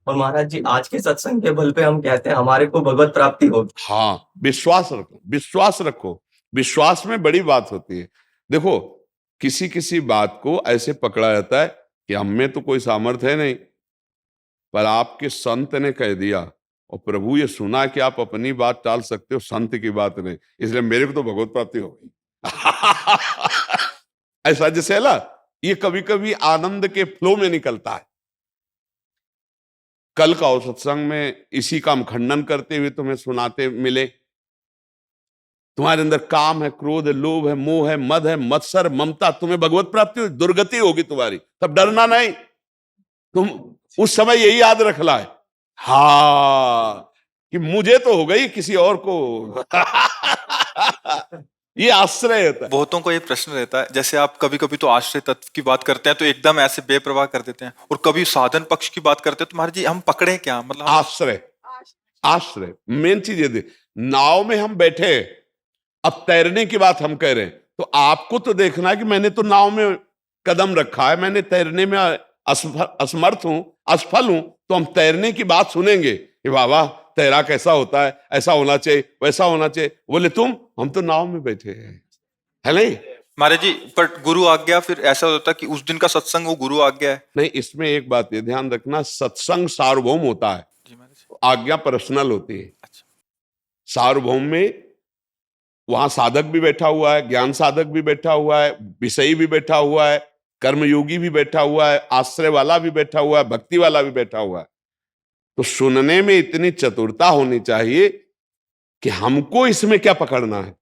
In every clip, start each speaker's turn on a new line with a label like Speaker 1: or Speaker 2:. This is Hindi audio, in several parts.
Speaker 1: और महाराज जी आज के सत्संग के बल पे हम कहते हैं हमारे को भगवत प्राप्ति होगी।
Speaker 2: हाँ, विश्वास रखो, विश्वास रखो। विश्वास में बड़ी बात होती है। देखो, किसी किसी बात को ऐसे पकड़ा जाता है कि हम में तो कोई सामर्थ्य है नहीं, पर आपके संत ने कह दिया और प्रभु ये सुना कि आप अपनी बात टाल सकते हो, संत की बात नहीं, इसलिए मेरे को तो भगवत प्राप्ति हो गई। ऐसा जैसे है ना, ये कभी कभी आनंद के फ्लो में निकलता है। कल का सत्संग में इसी का हम खंडन करते हुए तुम्हें सुनाते मिले। तुम्हारे अंदर काम है, क्रोध है, लोभ है, मोह है, मद है, मत्सर, ममता, तुम्हें भगवत प्राप्ति हो, दुर्गति होगी तुम्हारी, तब डरना नहीं। तुम उस समय यही याद रखला है, हाँ, कि मुझे तो हो गई, किसी और को ये आश्रय होता है।
Speaker 3: बहुतों को ये प्रश्न रहता है, जैसे आप कभी कभी तो आश्रय तत्व की बात करते हैं तो एकदम ऐसे बेप्रवाह कर देते हैं, और कभी साधन पक्ष की बात करते हैं तो महाराज जी हम पकड़े क्या, मतलब
Speaker 2: आश्रय, आश्रय मेन चीज ये दे। नाव में हम बैठे, अब तैरने की बात हम कह रहे हैं, तो आपको तो देखना है कि मैंने तो नाव में कदम रखा है, मैंने तैरने में असमर्थ हूं, असफल हूं, तो हम तैरने की बात सुनेंगे कि बाबा तैरा कैसा होता है, ऐसा होना चाहिए, वैसा होना चाहिए। बोले तुम, हम तो नाव में बैठे हैं, है नहीं
Speaker 3: महाराज जी। पर गुरु आज्ञा, फिर ऐसा होता है कि उस दिन का सत्संग वो गुरु आज्ञा है।
Speaker 2: नहीं, इसमें एक बात ये ध्यान रखना, सत्संग सार्वभौम होता है,
Speaker 3: जी महाराज।
Speaker 2: आज्ञा पर्सनल होती है।
Speaker 3: अच्छा।
Speaker 2: सार्वभौम में वहां साधक भी बैठा हुआ है, ज्ञान साधक भी बैठा हुआ है, विषयी भी बैठा हुआ है, कर्मयोगी भी बैठा हुआ है, आश्रय वाला भी बैठा हुआ है, भक्ति वाला भी बैठा हुआ है। तो सुनने में इतनी चतुरता होनी चाहिए कि हमको इसमें क्या पकड़ना है।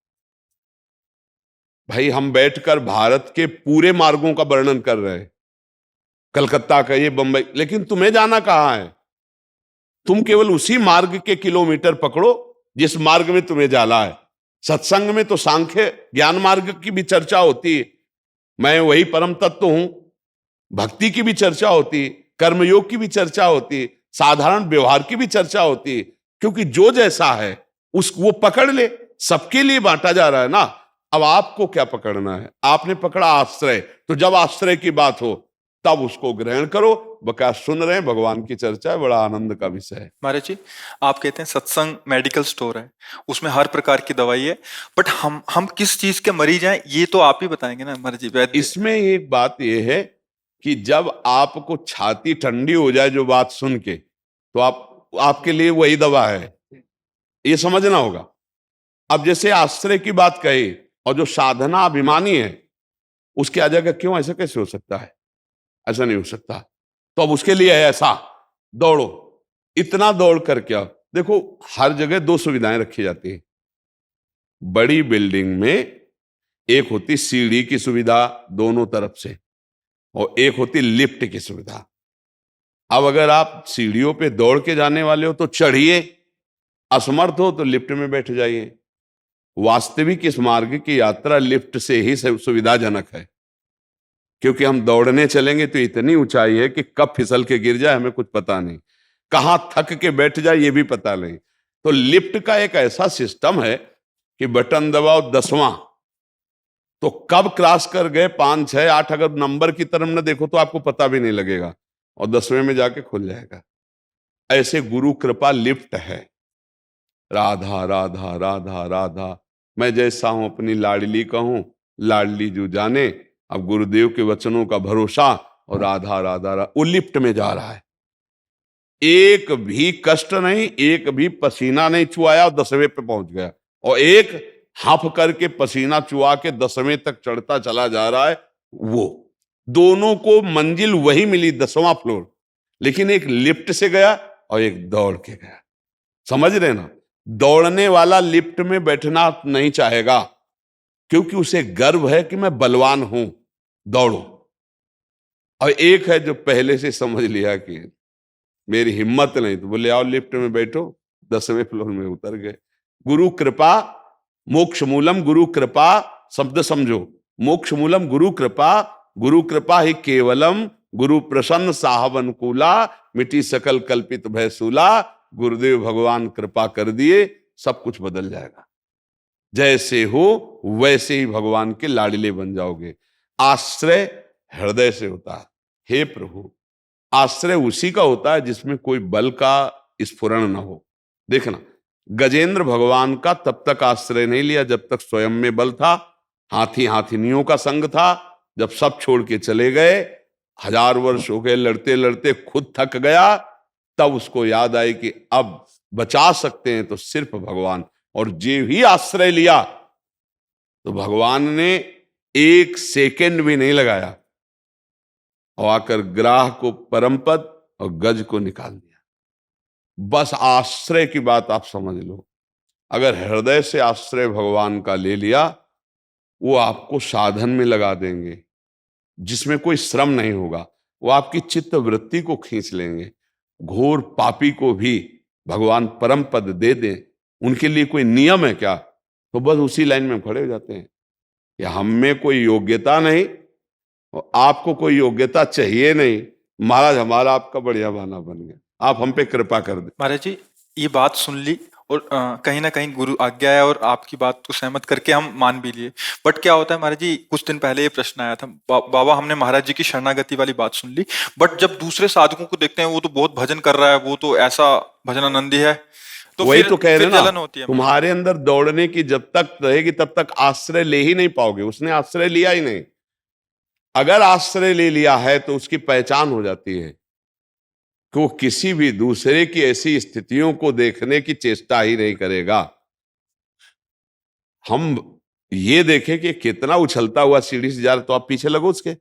Speaker 2: भाई हम बैठकर भारत के पूरे मार्गों का वर्णन कर रहे हैं, कलकत्ता का, ये बंबई, लेकिन तुम्हें जाना कहां है? तुम केवल उसी मार्ग के किलोमीटर पकड़ो जिस मार्ग में तुम्हें जाना है। सत्संग में तो सांख्य ज्ञान मार्ग की भी चर्चा होती है, मैं वही परम तत्व हूं, भक्ति की भी चर्चा होती है, कर्मयोग की भी चर्चा होती है, साधारण व्यवहार की भी चर्चा होती है, क्योंकि जो जैसा है उस वो पकड़ ले, सबके लिए बांटा जा रहा है ना। अब आपको क्या पकड़ना है? आपने पकड़ा आश्रय, तो जब आश्रय की बात हो तब उसको ग्रहण करो। बकाया सुन रहे हैं, भगवान की चर्चा है, बड़ा आनंद का विषय है।
Speaker 3: महाराज जी, आप कहते हैं सत्संग मेडिकल स्टोर है, उसमें हर प्रकार की दवाई है, बट हम किस चीज के मरीज हैं ये तो आप ही बताएंगे ना महाराज जी, वैद्य।
Speaker 2: इसमें एक बात यह है कि जब आपको छाती ठंडी हो जाए जो बात सुन के, तो आपके लिए वही दवा है, ये समझना होगा। अब जैसे आश्रय की बात कही, और जो साधना अभिमानी है उसकी आ जाएगा, क्यों ऐसा कैसे हो सकता है? ऐसा नहीं हो सकता। तो अब उसके लिए है ऐसा, दौड़ो, इतना दौड़ कर क्या। देखो, हर जगह दो सुविधाएं रखी जाती है। बड़ी बिल्डिंग में एक होती सीढ़ी की सुविधा दोनों तरफ से, और एक होती लिफ्ट की सुविधा। अब अगर आप सीढ़ियों पे दौड़ के जाने वाले हो तो चढ़िए, असमर्थ हो तो लिफ्ट में बैठ जाइए। वास्तविक इस मार्ग की यात्रा लिफ्ट से ही सुविधाजनक है, क्योंकि हम दौड़ने चलेंगे तो इतनी ऊंचाई है कि कब फिसल के गिर जाए हमें कुछ पता नहीं, कहां थक के बैठ जाए ये भी पता नहीं। तो लिफ्ट का एक ऐसा सिस्टम है कि बटन दबाओ 10वां, तो कब क्रॉस कर गए 5, 6, 8, अगर नंबर की तरफ न देखो तो आपको पता भी नहीं लगेगा, और 10वें में जाके खुल जाएगा। ऐसे गुरु कृपा लिफ्ट है। राधा राधा राधा राधा, मैं जैसा हूं अपनी लाडली का हूं, लाडली जो जाने। अब गुरुदेव के वचनों का भरोसा, और राधा राधा राधा, वो लिफ्ट में जा रहा है। एक भी कष्ट नहीं, एक भी पसीना नहीं चुआया, और 10वें पे पहुंच गया। और एक हाफ करके पसीना चुआ के 10वें तक चढ़ता चला जा रहा है। वो दोनों को मंजिल वही मिली, 10वां फ्लोर, लेकिन एक लिफ्ट से गया और एक दौड़ के गया। समझ रहे ना? दौड़ने वाला लिफ्ट में बैठना नहीं चाहेगा, क्योंकि उसे गर्व है कि मैं बलवान हूं, दौड़ो। और एक है जो पहले से समझ लिया कि मेरी हिम्मत नहीं, तो बोले आओ लिफ्ट में बैठो, 10वें फ्लोर में उतर गए। गुरु कृपा मोक्ष मूलम, गुरु कृपा शब्द समझो, मोक्ष मूलम गुरु कृपा, गुरु कृपा ही केवलम, गुरु प्रसन्न साहब अनुकूला, मिटी सकल कल्पित भय सूला। गुरुदेव भगवान कृपा कर दिए, सब कुछ बदल जाएगा। जैसे हो वैसे ही भगवान के लाडले बन जाओगे। आश्रय हृदय से होता है। हे प्रभु, आश्रय उसी का होता है जिसमें कोई बल का स्फुरण न हो। देखना, गजेंद्र भगवान का तब तक आश्रय नहीं लिया जब तक स्वयं में बल था, हाथी हाथिनियों का संग था। जब सब छोड़ के चले गए, 1000 वर्ष हो गए, लड़ते लड़ते खुद थक गया, तब उसको याद आई कि अब बचा सकते हैं तो सिर्फ भगवान। और जे ही आश्रय लिया तो भगवान ने 1 सेकंड भी नहीं लगाया और आकर ग्राह को परमपद और गज को निकाल दिया। बस आश्रय की बात आप समझ लो। अगर हृदय से आश्रय भगवान का ले लिया, वो आपको साधन में लगा देंगे जिसमें कोई श्रम नहीं होगा। वो आपकी चित्त वृत्ति को खींच लेंगे। घोर पापी को भी भगवान परम पद दे दें, उनके लिए कोई नियम है क्या? तो बस उसी लाइन में खड़े हो जाते हैं कि हम में कोई योग्यता नहीं और आपको कोई योग्यता चाहिए नहीं, महाराज हमारा आपका बढ़िया बहाना बन गया, आप हम पे कृपा कर दे।
Speaker 3: महाराज जी, ये बात सुन ली और कहीं ना कहीं गुरु आज्ञा है और आपकी बात को सहमत करके हम मान भी लिए। बट क्या होता है महाराज जी, कुछ दिन पहले ये प्रश्न आया था, बाबा हमने महाराज जी की शरणागति वाली बात सुन ली, बट जब दूसरे साधकों को देखते हैं वो तो बहुत भजन कर रहा है, वो तो ऐसा भजनानंदी है, तो
Speaker 2: वही
Speaker 3: फिर
Speaker 2: तो कह रहे
Speaker 3: फिर
Speaker 2: ना,
Speaker 3: जलन होती है।
Speaker 2: तुम्हारे अंदर दौड़ने की जब तक रहेगी तब तक आश्रय ले ही नहीं पाओगे। उसने आश्रय लिया ही नहीं। अगर आश्रय ले लिया है तो उसकी पहचान हो जाती है कि वो किसी भी दूसरे की ऐसी स्थितियों को देखने की चेष्टा ही नहीं करेगा। हम ये देखें कि कितना उछलता हुआ सीढ़ी से जा रहा, तो आप पीछे लगो उसके।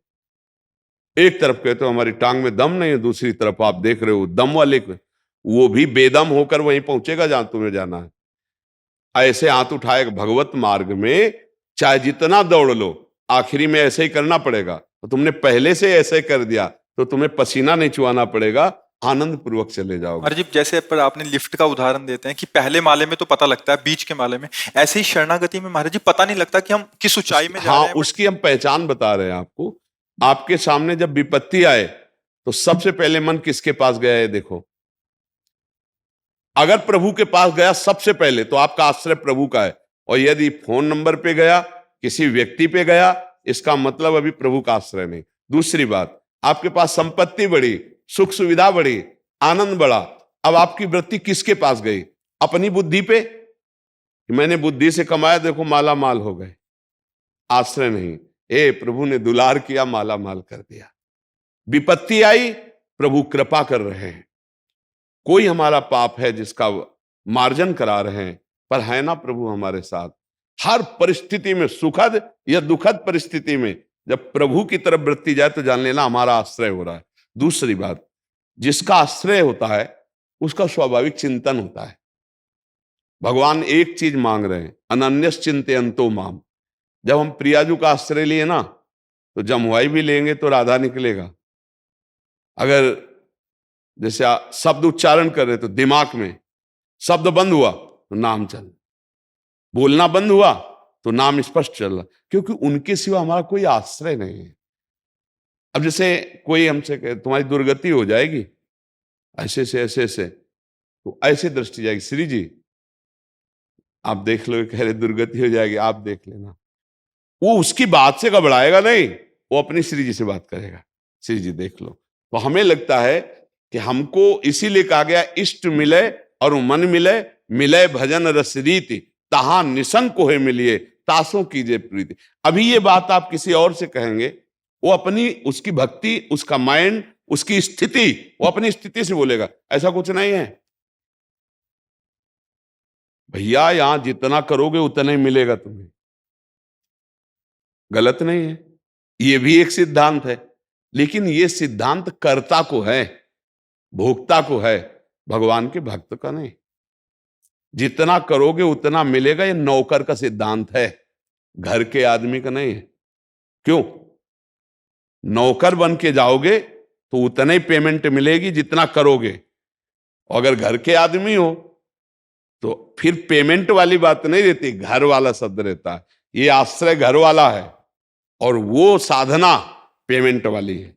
Speaker 2: एक तरफ कहते हो हमारी टांग में दम नहीं है, दूसरी तरफ आप देख रहे हो दम वाले को, वो भी बेदम होकर वहीं पहुंचेगा जहां तुम्हें जाना है। ऐसे हाथ उठाए भगवत मार्ग में चाहे जितना दौड़ लो, आखिरी में ऐसे ही करना पड़ेगा। तो तुमने पहले से ऐसे कर दिया तो तुम्हें पसीना नहीं चुहाना पड़ेगा, आनंद पूर्वक चले जाओगे।
Speaker 3: महाराज जी, जैसे पर आपने लिफ्ट का उदाहरण देते हैं कि पहले माले में तो पता लगता है, बीच के माले में, ऐसे ही शरणागति में महाराज जी पता नहीं लगता कि हम किस ऊंचाई में जा रहे हैं।
Speaker 2: उसकी हम पहचान बता रहे हैं आपको। आपके सामने जब विपत्ति आए तो सबसे पहले मन किसके पास गया है? देखो, अगर प्रभु के पास गया सबसे पहले तो आपका आश्रय प्रभु का है। और यदि फोन नंबर पे गया, किसी व्यक्ति पे गया, इसका मतलब अभी प्रभु का आश्रय नहीं। दूसरी बात, आपके पास संपत्ति बढ़ी, सुख सुविधा बढ़ी, आनंद बढ़ा, अब आपकी वृत्ति किसके पास गई? अपनी बुद्धि पे, मैंने बुद्धि से कमाया, देखो माला माल हो गए। आश्रय नहीं, प्रभु ने दुलार किया, माला माल कर दिया। विपत्ति आई, प्रभु कृपा कर रहे हैं। कोई हमारा पाप है जिसका मार्जन करा रहे हैं, पर है ना प्रभु हमारे साथ। हर परिस्थिति में, सुखद या दुखद परिस्थिति में, जब प्रभु की तरफ वृत्ति जाए तो जान लेना हमारा आश्रय हो रहा है। दूसरी बात, जिसका आश्रय होता है उसका स्वाभाविक चिंतन होता है। भगवान एक चीज मांग रहे हैं, अनन्यस चिंतयन्तो माम। जब हम प्रियाजू का आश्रय लिए ना, तो जमुआई भी लेंगे तो राधा निकलेगा। अगर जैसे शब्द उच्चारण कर रहे तो दिमाग में शब्द बंद हुआ तो नाम चल, बोलना बंद हुआ तो नाम स्पष्ट चल रहा, क्योंकि उनके सिवा हमारा कोई आश्रय नहीं है। अब जैसे कोई हमसे कहे तुम्हारी दुर्गति हो जाएगी, ऐसे से ऐसे से, तो ऐसे दृष्टि जाएगी, श्री जी आप देख लो, कह रहे दुर्गति हो जाएगी, आप देख लेना। वो उसकी बात से घबराएगा नहीं, वो अपनी श्री जी से बात करेगा, श्री जी देख लो। तो हमें लगता है कि हमको इसीलिए कहा गया, इष्ट मिले और मन मिले, मिले भजन रस रीति, तहां निसंक होए मिलिए, तासों कीजिए प्रीति। अभी ये बात आप किसी और से कहेंगे, वो अपनी, उसकी भक्ति, उसका माइंड, उसकी स्थिति, वो अपनी स्थिति से बोलेगा। ऐसा कुछ नहीं है भैया, यहां जितना करोगे उतना ही मिलेगा तुम्हें। गलत नहीं है, ये भी एक सिद्धांत है, लेकिन ये सिद्धांत कर्ता को है, भोक्ता को है, भगवान के भक्त का नहीं। जितना करोगे उतना मिलेगा, ये नौकर का सिद्धांत है, घर के आदमी का नहीं है। क्यों? नौकर बन के जाओगे तो उतना ही पेमेंट मिलेगी जितना करोगे। अगर घर के आदमी हो तो फिर पेमेंट वाली बात नहीं रहती, घर वाला शब्द रहता है। ये आश्रय घर वाला है और वो साधना पेमेंट वाली है।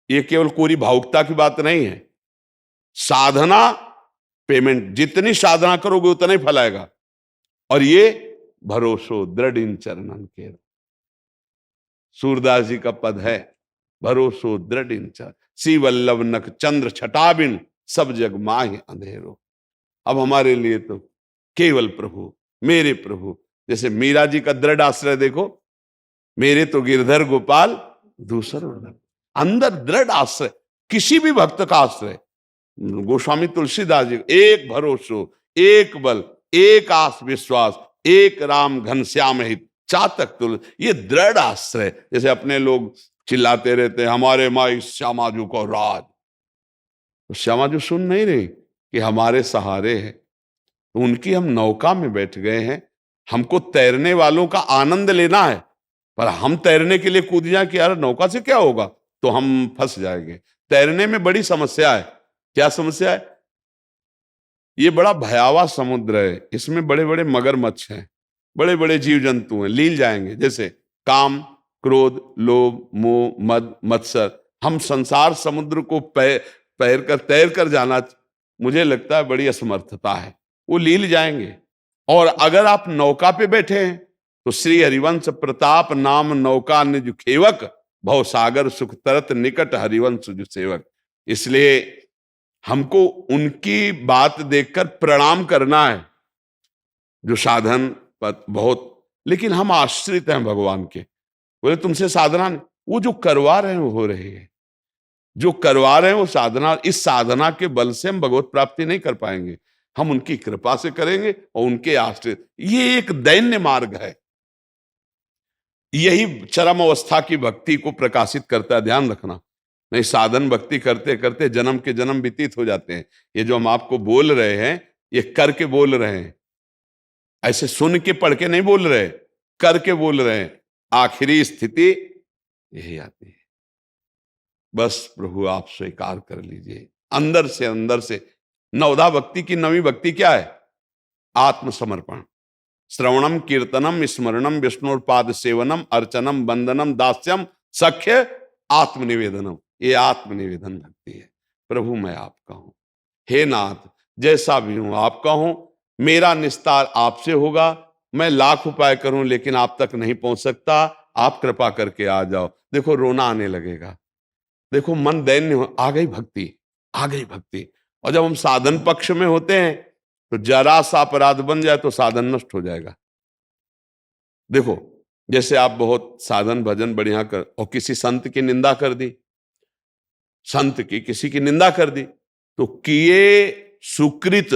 Speaker 2: ये केवल कोरी भावुकता की बात नहीं है। साधना पेमेंट, जितनी साधना करोगे उतना ही फल आएगा। और ये भरोसो दृढ़ इन चरणन के, सूरदास जी का पद है, भरोसो दृढ़ इन चरण। सी वल्लभ नख चंद्र छटा बिन सब जग माहि अंधेरो। अब हमारे लिए तो केवल प्रभु, मेरे प्रभु, जैसे मीरा जी का दृढ़ आश्रय देखो, मेरे तो गिरधर गोपाल दूसर वल्लभ। अंदर दृढ़ आश्रय, किसी भी भक्त का आश्रय। गोस्वामी तुलसीदास जी, एक भरोसो एक बल एक आस विश्वास, एक राम घनश्याम हित चातक तुल। ये दृढ़ आश्रय। जैसे अपने लोग चिल्लाते रहते हैं हमारे माई श्यामाजू को राज, तो श्यामाजू सुन नहीं रही कि हमारे सहारे है। तो उनकी हम नौका में बैठ गए हैं, हमको तैरने वालों का आनंद लेना है, पर हम तैरने के लिए कूद जाए कि यार नौका से क्या होगा, तो हम फंस जाएंगे। तैरने में बड़ी समस्या है। क्या समस्या है? ये बड़ा भयावह समुद्र है, इसमें बड़े बड़े मगरमच्छ हैं, बड़े बड़े जीव जंतु हैं, लील जाएंगे। जैसे काम क्रोध लोभ मोह मद मत्सर, हम संसार समुद्र को तैर कर जाना, मुझे लगता है बड़ी असमर्थता है, वो लील जाएंगे। और अगर आप नौका पे बैठे हैं तो श्री हरिवंश प्रताप नाम नौका निज खेवक, भव सागर सुख तरत निकट हरिवंश जो सेवक। इसलिए हमको उनकी बात देखकर प्रणाम करना है, जो साधन पथ बहुत, लेकिन हम आश्रित हैं भगवान के। बोले तुमसे साधना नहीं, वो जो करवा रहे हैं वो हो रही है, जो करवा रहे हैं वो साधना। इस साधना के बल से हम भगवत प्राप्ति नहीं कर पाएंगे, हम उनकी कृपा से करेंगे और उनके आश्रित। ये एक दैन्य मार्ग है, यही चरम अवस्था की भक्ति को प्रकाशित करता है, ध्यान रखना। नहीं साधन भक्ति करते करते जन्म के जन्म व्यतीत हो जाते हैं। ये जो हम आपको बोल रहे हैं ये करके बोल रहे हैं, ऐसे सुन के पढ़ के नहीं बोल रहे, करके बोल रहे हैं। आखिरी स्थिति यही आती है। बस प्रभु आप स्वीकार कर लीजिए अंदर से। नवधा भक्ति की नवी भक्ति क्या है? आत्मसमर्पण। श्रवणम कीर्तनम स्मरणम विष्णुपाद सेवनम अर्चनम वंदनम दास्यम सख्य आत्मनिवेदनम। ये आत्मनिवेदन भक्ति है। प्रभु मैं आपका हूं, हे नाथ जैसा भी हूं आपका हूं, मेरा निस्तार आपसे होगा। मैं लाख उपाय करूं लेकिन आप तक नहीं पहुंच सकता, आप कृपा करके आ जाओ। देखो रोना आने लगेगा, देखो मन दैन्य हो, आ गई भक्ति, आ गई भक्ति। और जब हम साधन पक्ष में होते हैं तो जरा सा अपराध बन जाए तो साधन नष्ट हो जाएगा। देखो जैसे आप बहुत साधन भजन बढ़िया कर और किसी संत की निंदा कर दी, संत की किसी की निंदा कर दी, तो किए सुकृत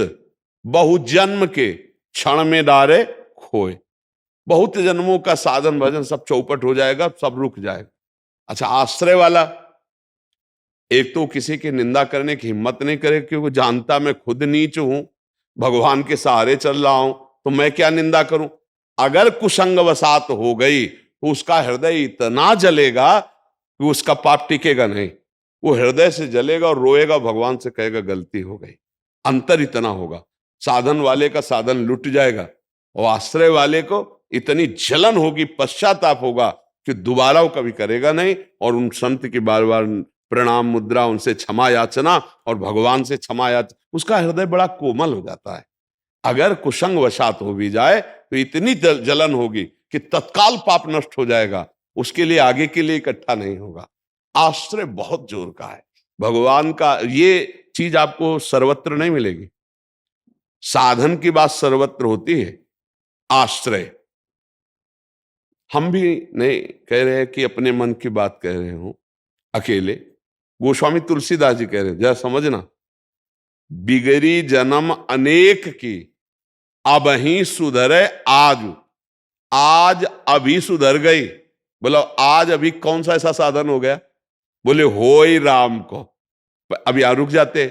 Speaker 2: बहु जन्म के क्षण में डारे खोए। बहुत जन्मों का साधन भजन सब चौपट हो जाएगा, सब रुक जाएगा। अच्छा आश्रय वाला, एक तो किसी की निंदा करने की हिम्मत नहीं करे क्योंकि जानता मैं खुद नीच हूं, भगवान के सहारे चल रहा हूं, तो मैं क्या निंदा करूं। अगर कुसंग वसात हो गई तो उसका हृदय इतना जलेगा कि उसका पाप टिकेगा नहीं, वो हृदय से जलेगा और रोएगा, भगवान से कहेगा गलती हो गई। अंतर इतना होगा, साधन वाले का साधन लुट जाएगा और आश्रय वाले को इतनी जलन होगी, पश्चाताप होगा कि दोबारा वो कभी करेगा नहीं। और उन संत की बार बार प्रणाम मुद्रा, उनसे क्षमा याचना और भगवान से क्षमा याचना, उसका हृदय बड़ा कोमल हो जाता है। अगर कुसंग वशात हो भी जाए तो इतनी जलन होगी कि तत्काल पाप नष्ट हो जाएगा, उसके लिए आगे के लिए इकट्ठा नहीं होगा। आश्रय बहुत जोर का है भगवान का, ये चीज आपको सर्वत्र नहीं मिलेगी। साधन की बात सर्वत्र होती है, आश्रय। हम भी नहीं कह रहे हैं कि अपने मन की बात कह रहे हो अकेले, गोस्वामी तुलसीदास जी कह रहे हैं, जरा समझना। बिगड़ी जन्म अनेक की अब ही सुधरे आज, आज अभी सुधर गई। बोलो आज अभी कौन सा ऐसा साधन हो गया? बोले हो ही राम को। अभी आ रुक जाते,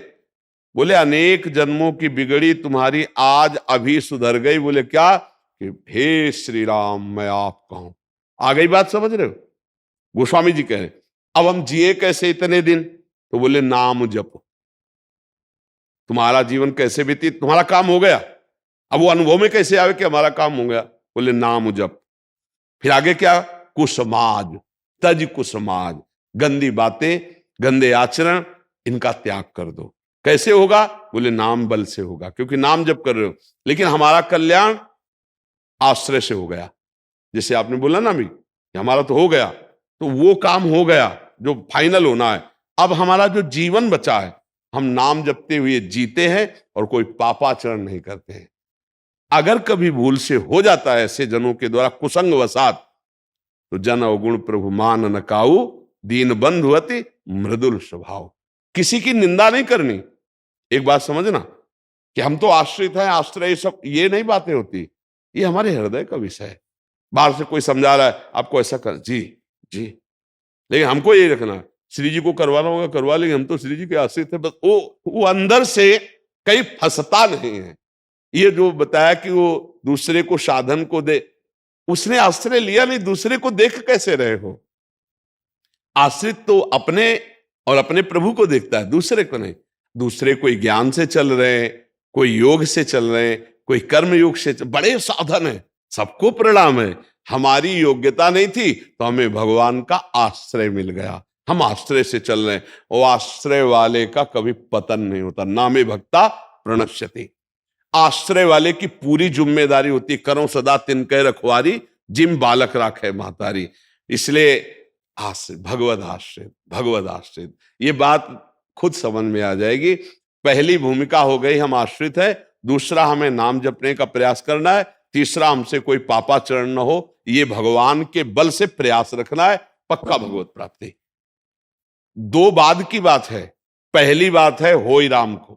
Speaker 2: बोले अनेक जन्मों की बिगड़ी तुम्हारी आज अभी सुधर गई। बोले क्या? कि हे श्री राम मैं आपका हूं। आ गई बात, समझ रहे हो? गोस्वामी जी कह रहे अब हम जिए कैसे इतने दिन? तो बोले नाम जपो। तुम्हारा जीवन कैसे बीती? तुम्हारा काम हो गया, अब वो अनुभव में कैसे आवे कि हमारा काम हो गया? बोले नाम जप। फिर आगे क्या? कुसमाज, तज कुसमाज, गंदी बातें गंदे आचरण इनका त्याग कर दो। कैसे होगा? बोले नाम बल से होगा, क्योंकि नाम जप कर रहे हो। लेकिन हमारा कल्याण आश्रय से हो गया। जैसे आपने बोला ना अभी हमारा तो हो गया, तो वो काम हो गया जो फाइनल होना है। अब हमारा जो जीवन बचा है, हम नाम जपते हुए जीते हैं और कोई पापाचरण नहीं करते हैं। अगर कभी भूल से हो जाता है ऐसे जनों के द्वारा कुसंग वसात, तो जन अवगुण प्रभु मान न काऊ, दीन बंधु अति मृदुल स्वभाव। किसी की निंदा नहीं करनी। एक बात समझना कि हम तो आश्रित हैं, आश्रय, सब ये नहीं बातें होती, ये हमारे हृदय का विषय है। बाहर से कोई समझा रहा है आपको ऐसा कर, जी जी, लेकिन हमको ये रखना, श्री जी को करवाना होगा करवा लेंगे, हम तो श्री जी के आश्रित है बस। वो अंदर से कहीं फंसता नहीं है। ये जो बताया कि वो दूसरे को साधन को दे, उसने आश्रय लिया नहीं, दूसरे को देख कैसे रहे हो? आश्रित तो अपने और अपने प्रभु को देखता है, दूसरे को नहीं। दूसरे कोई ज्ञान से चल रहे हैं, कोई योग से चल रहे हैं, कोई कर्म योग से बड़े साधन है, सबको प्रणाम है। हमारी योग्यता नहीं थी तो हमें भगवान का आश्रय मिल गया, हम आश्रय से चल रहे हैं। वो आश्रय वाले का कभी पतन नहीं होता। नामे भक्ता प्रणश्यति। आश्रय वाले की पूरी जिम्मेदारी होती, करो सदा तिनके रखवारी, जिम बालक राखे महतारी। इसलिए आश्रित, भगवद आश्रित, भगवद आश्रित, ये बात खुद समझ में आ जाएगी। पहली भूमिका हो गई हम आश्रित है, दूसरा हमें नाम जपने का प्रयास करना है, तीसरा हमसे कोई पापाचरण न हो, ये भगवान के बल से प्रयास रखना है, पक्का भगवत प्राप्ति। दो बाद की बात है। पहली बात है होई राम को,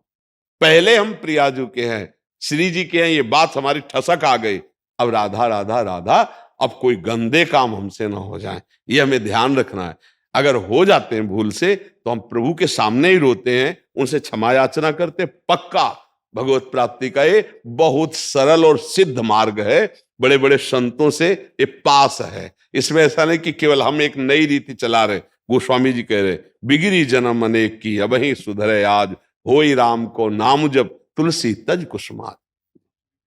Speaker 2: पहले हम प्रियाजू के हैं, श्री जी के हैं, ये बात हमारी ठसक आ गई। अब राधा राधा राधा, अब कोई गंदे काम हमसे ना हो जाए, ये हमें ध्यान रखना है। अगर हो जाते हैं भूल से तो हम प्रभु के सामने ही रोते हैं, उनसे क्षमा याचना करते। पक्का भगवत प्राप्ति का ये बहुत सरल और सिद्ध मार्ग है, बड़े बड़े संतों से ये पास है। इसमें ऐसा नहीं कि केवल हम एक नई रीति चला रहे। गोस्वामी जी कह रहे, बिगड़ी जन्म अनेक की, अब ही सुधरे आज, होई राम को नाम जब, तुलसी तज कुसुमात।